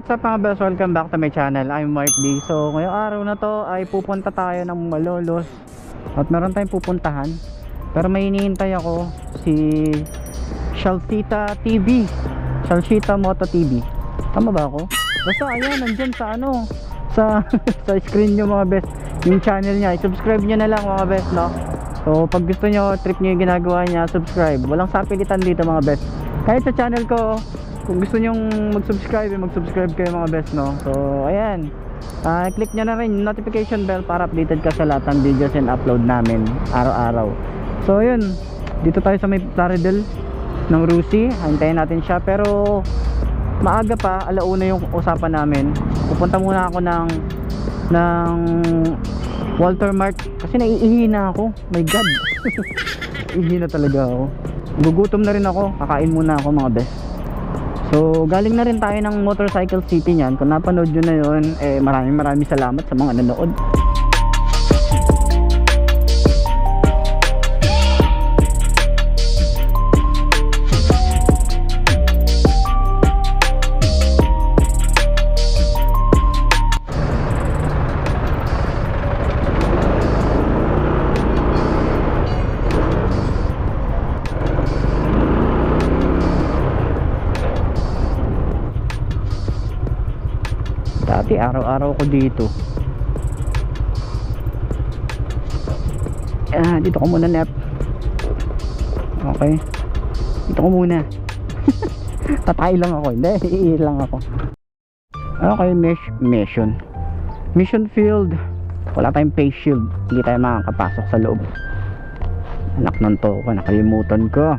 what's up mga best? Welcome back to my channel. I'm Mark D. So ngayong araw na to ay pupunta tayo ng Malolos at meron tayong pupuntahan, pero may hinihintay ako, si Shalsita TV, Shalsita Moto TV. Tama ba ako? Basta ayan, nandyan sa ano, sa sa screen nyo mga best, yung channel niya. I-subscribe nyo na lang mga best, no? So pag gusto nyo, trip nyo yung ginagawa niya, subscribe. Walang sapilitan dito mga best. Kahit sa channel ko, kung gusto nyong mag-subscribe, mag-subscribe kayo mga best, no? So ayan, click nyo na rin yung notification bell para updated ka sa lahat ng videos and upload namin araw-araw. So ayun, dito tayo sa may Plaridel ng Rusi. Hintayin natin siya, pero maaga pa, alauna yung usapan namin. Pupunta muna ako ng Walter Mart kasi naiihi na ako. My god. Ihi na talaga ako. Gugutom na rin ako, kakain muna ako mga best. So galing na rin tayo ng Motorcycle City niyan. Kung napanood nyo na yun, maraming salamat sa mga nanood. Dati araw-araw ko dito. Dito ko muna, Nep. Okay, dito ko muna. Tatay lang ako, hindi, iihi lang ako. Okay, mission field. Wala tayong face shield, hindi tayo makakapasok sa loob. Anak ng toko, nakalimutan ko.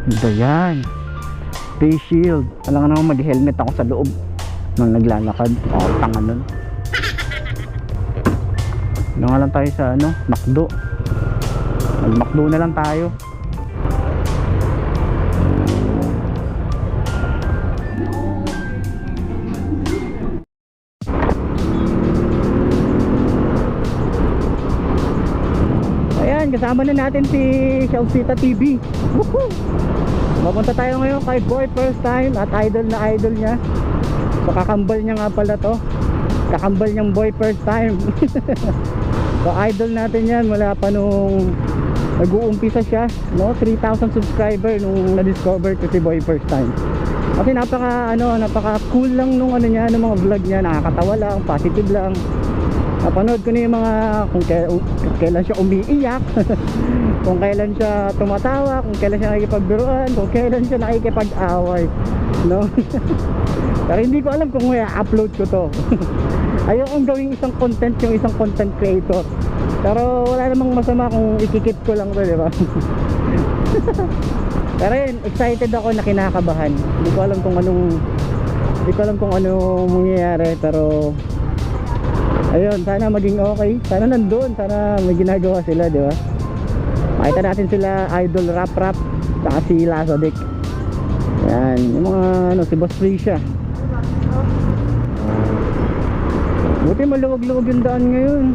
Ito yan, face shield. Alam nga naman, mag-helmet ako sa loob nang naglalakad. Tanga nun. Doon nga lang tayo sa McDo. Mag-McDo na lang tayo. Ayan, kasama na natin si Shalsita TV. Woohoo! Mapunta tayo ngayon kay Boy First Time at idol na idol niya. So kakambal niya nga pala to, kakambal niyang Boy First Time. So idol natin yan mula pa nung nag-uumpisa siya, no? 3,000 subscriber nung na-discover ko si Boy First Time. Kasi napaka cool lang nung niya, ng mga vlog niya, nakakatawa lang, positive lang. Napanood ko na yung mga kung kailan siya umiiyak, kung kailan siya tumatawa, kung kailan siya nakikipagbiruan, kung kailan siya nakikipag-away, no? Pero hindi ko alam kung i-upload ko to. Ayokong gawing isang content yung isang content creator. Pero wala namang masama kung ikikip ko lang to, di ba? Pero yun, excited ako na kinakabahan. Hindi ko alam kung anong mangyayari, pero ayun, sana maging okay. Sana nandun, sana may ginagawa sila, di ba? Makita natin sila Idol Rap saka si Lazadic. Yan, yung mga si Boss Prisha. Buti maluwag-luwag yung daan ngayon.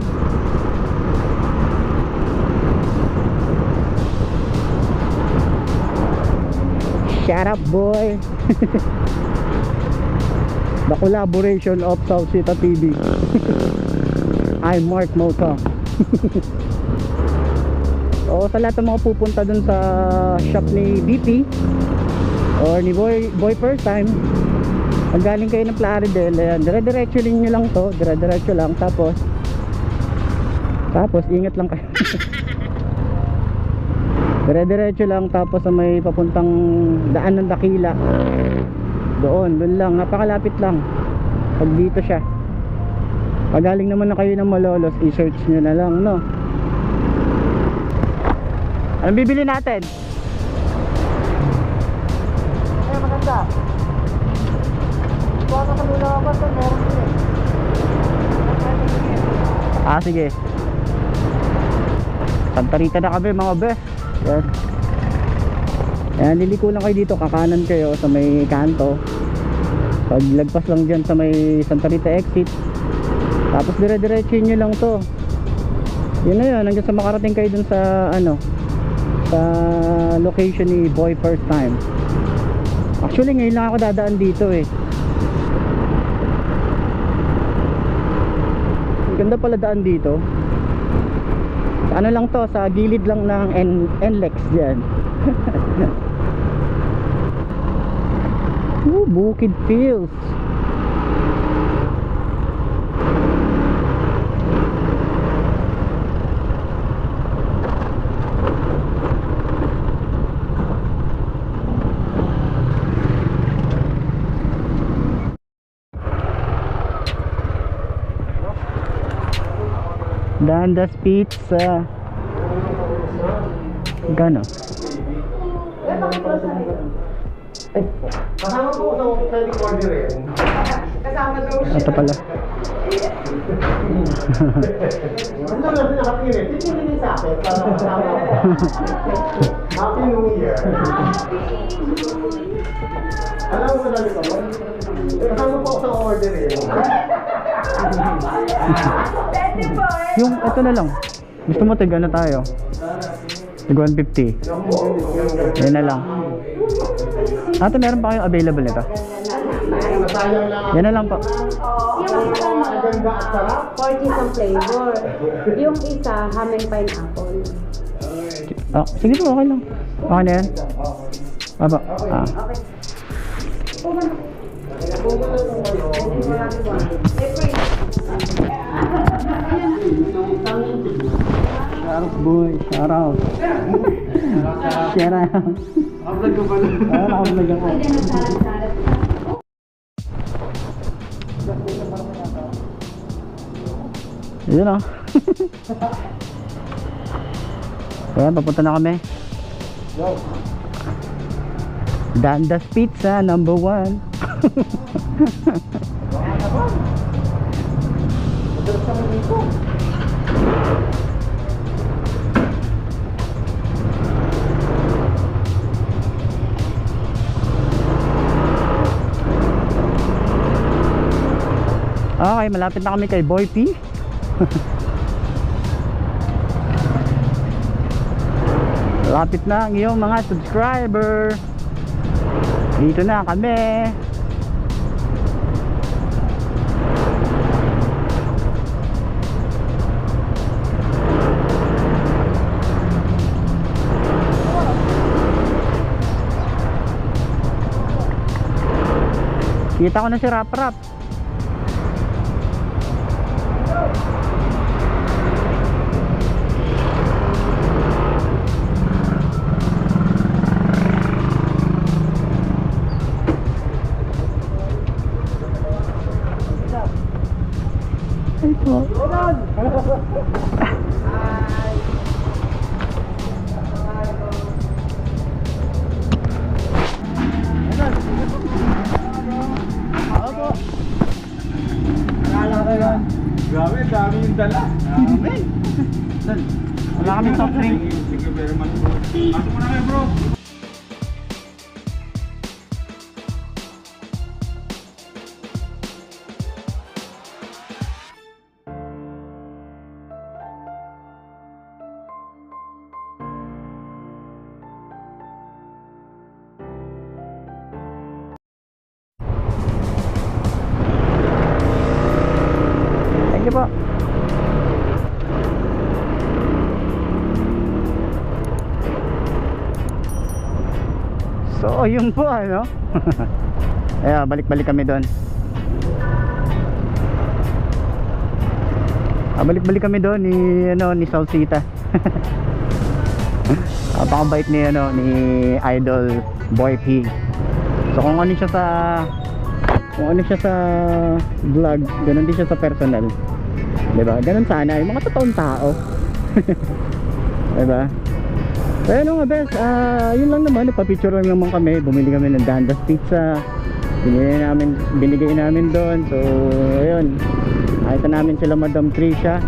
Shut up, boy. The collaboration of Shalsita TV. I'm Mark Moto. O sa lahat ng mga pupunta dun sa shop ni BP or ni Boy First Time, pag galing kayo ng Plaridel, dire-diretso nyo lang to, dire-diretso lang, tapos ingat lang kayo. Dire-diretso lang, tapos may papuntang daan ng Dakila, doon lang, napakalapit lang pag dito siya. Pag galing naman na kayo ng Malolos, i-search nyo na lang, no? Anong bibili natin? Ay, maganda. Baka kanila ako sa meron din eh. Sige. Santa Rita na kami mga best. Yan. Ayan, liliko lang kayo dito, kakanan kayo sa may kanto. Paglagpas lang dyan sa may Santa Rita exit, tapos dire-diretso nyo lang to. Yun na yun, hanggang sa makarating kayo dun sa sa location ni Boy First Time. Actually ngayon lang ako dadaan dito eh. Ganda pala daan dito. Ano lang to, sa gilid lang ng NLEX dyan. Bukid Fields. Dandas Pizza. Gano? Kasama po sa pwedeng order eh. Kasama daw siya. Ito pala. Ano lang nakatingin eh. Tingin din sa akin para kasama ko. Happy New Year. Alam mo madali ko? Kasama po sa order eh. Yung ito na lang. Gusto mo tig ano tayo? Tig 150. Yan na lang. Ate, meron pa kayong available nito? Sayang lang. Yan na lang po. Yung isa Maganda at sarap. porky ang flavor. Yung isa, ham and pineapple. Ah, sige po, okay lang. Okay na yan? Apa? Ah. Shout out boy, shout out. Shout out. Upload ko pala. Naka-vlog ako. Yun o. Ayan, papunta na kami. Dandas Pizza number 1. Okay, malapit na kami kay Boy P. Malapit na ang iyong mga subscriber. Dito na kami. Kita ko na si Rap Rap. Ito. Grabe, dami yung dala. Wala kaming soft drink. Thank you very much bro. Pasok mo na kayo bro. Thank you po. So, yun po ano. Ayan, balik-balik kami doon. Balik-balik kami doon ni ano ni Salsita. Napakabait ni ano ni Idol Boy P. So kung ano siya sa vlog, ganun din siya sa personal. 'Di ba? Ganun sana yung mga totoong tao. 'Di ba? Pero ano nga bes, yun lang naman, nagpa-picture lang naman kami. Bumili kami ng Dandas Pizza. Binigay namin doon. So, ayun. Nakita namin sila Madam Trisha.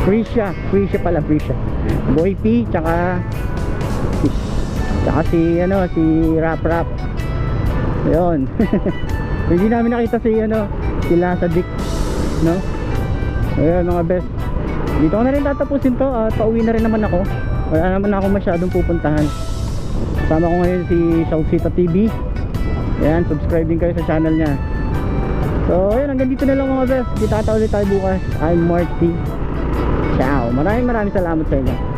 Prisha pala. Boy P, tsaka si Rap Rap. Ayun. Hindi namin nakita sila sa Dick, no? Ayun mga best. Dito ko na rin tatapusin to. Pauwi na rin naman ako. Wala naman ako masyadong pupuntahan. Kasama ko ngayon si Salsita TV. Ayan, subscribe din kayo sa channel niya. So ayun, hanggang dito na lang mga best. Kita ulit tayo bukas. I'm Marty. Ciao. Maraming salamat sa inyo.